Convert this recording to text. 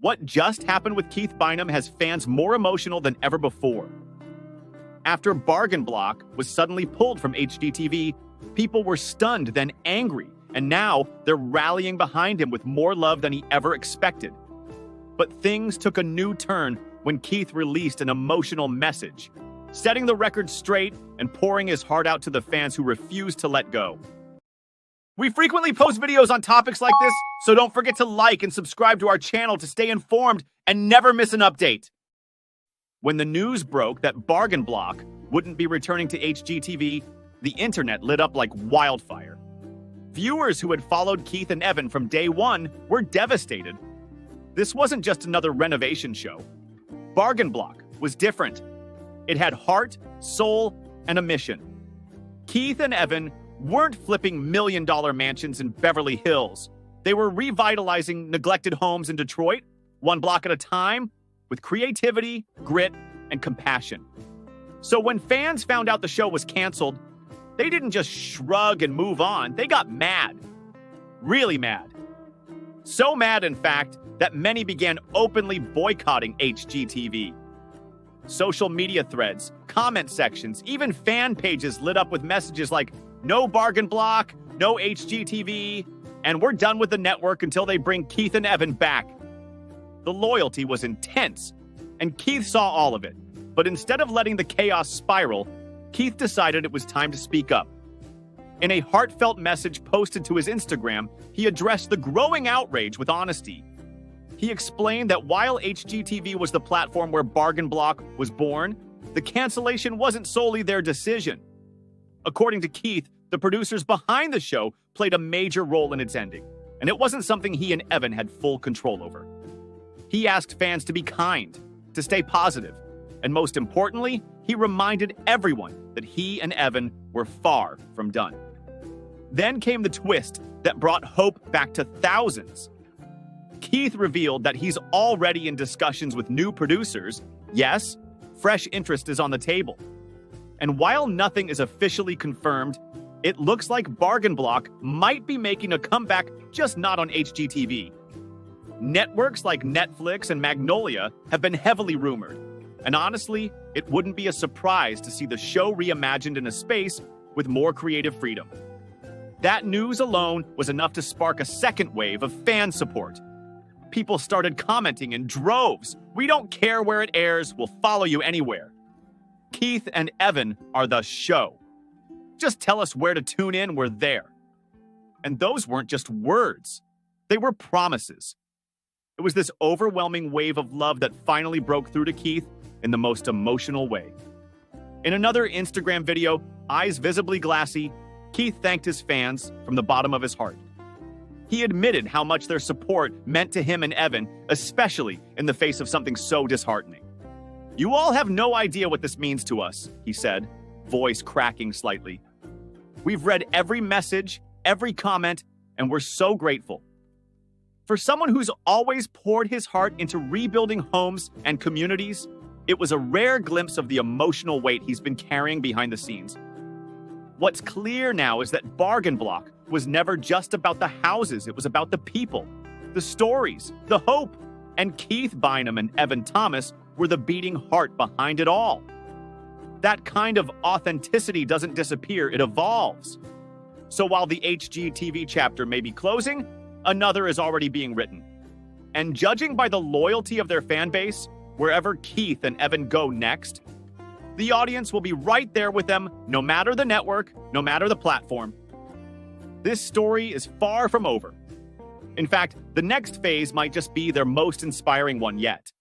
What just happened with Keith Bynum has fans more emotional than ever before. After Bargain Block was suddenly pulled from HGTV, people were stunned, then angry, and now they're rallying behind him with more love than he ever expected. But things took a new turn when Keith released an emotional message, setting the record straight and pouring his heart out to the fans who refused to let go. We frequently post videos on topics like this, so don't forget to like and subscribe to our channel to stay informed and never miss an update. When the news broke that Bargain Block wouldn't be returning to HGTV, the internet lit up like wildfire. Viewers who had followed Keith and Evan from day one were devastated. This wasn't just another renovation show. Bargain Block was different. It had heart, soul, and a mission. Keith and Evan weren't flipping million-dollar mansions in Beverly Hills. They were revitalizing neglected homes in Detroit, one block at a time, with creativity, grit, and compassion. So when fans found out the show was canceled, they didn't just shrug and move on. They got mad. Really mad. So mad, in fact, that many began openly boycotting HGTV. Social media threads, comment sections, even fan pages lit up with messages like, "No Bargain Block, no HGTV, and we're done with the network until they bring Keith and Evan back." The loyalty was intense, and Keith saw all of it. But instead of letting the chaos spiral, Keith decided it was time to speak up. In a heartfelt message posted to his Instagram, he addressed the growing outrage with honesty. He explained that while HGTV was the platform where Bargain Block was born, the cancellation wasn't solely their decision. According to Keith, the producers behind the show played a major role in its ending, and it wasn't something he and Evan had full control over. He asked fans to be kind, to stay positive, and most importantly, he reminded everyone that he and Evan were far from done. Then came the twist that brought hope back to thousands. Keith revealed that he's already in discussions with new producers. Yes, fresh interest is on the table. And while nothing is officially confirmed, it looks like Bargain Block might be making a comeback, just not on HGTV. Networks like Netflix and Magnolia have been heavily rumored. And honestly, it wouldn't be a surprise to see the show reimagined in a space with more creative freedom. That news alone was enough to spark a second wave of fan support. People started commenting in droves. "We don't care where it airs, we'll follow you anywhere." Keith and Evan are the show. Just tell us where to tune in, we're there. And those weren't just words. They were promises. It was this overwhelming wave of love that finally broke through to Keith in the most emotional way. In another Instagram video, eyes visibly glassy, Keith thanked his fans from the bottom of his heart. He admitted how much their support meant to him and Evan, especially in the face of something so disheartening. "You all have no idea what this means to us," he said, voice cracking slightly. "We've read every message, every comment, and we're so grateful." For someone who's always poured his heart into rebuilding homes and communities, it was a rare glimpse of the emotional weight he's been carrying behind the scenes. What's clear now is that Bargain Block was never just about the houses, it was about the people, the stories, the hope, and Keith Bynum and Evan Thomas were the beating heart behind it all. That kind of authenticity doesn't disappear, it evolves. So while the HGTV chapter may be closing, another is already being written. And judging by the loyalty of their fan base, wherever Keith and Evan go next, the audience will be right there with them, no matter the network, no matter the platform. This story is far from over. In fact, the next phase might just be their most inspiring one yet.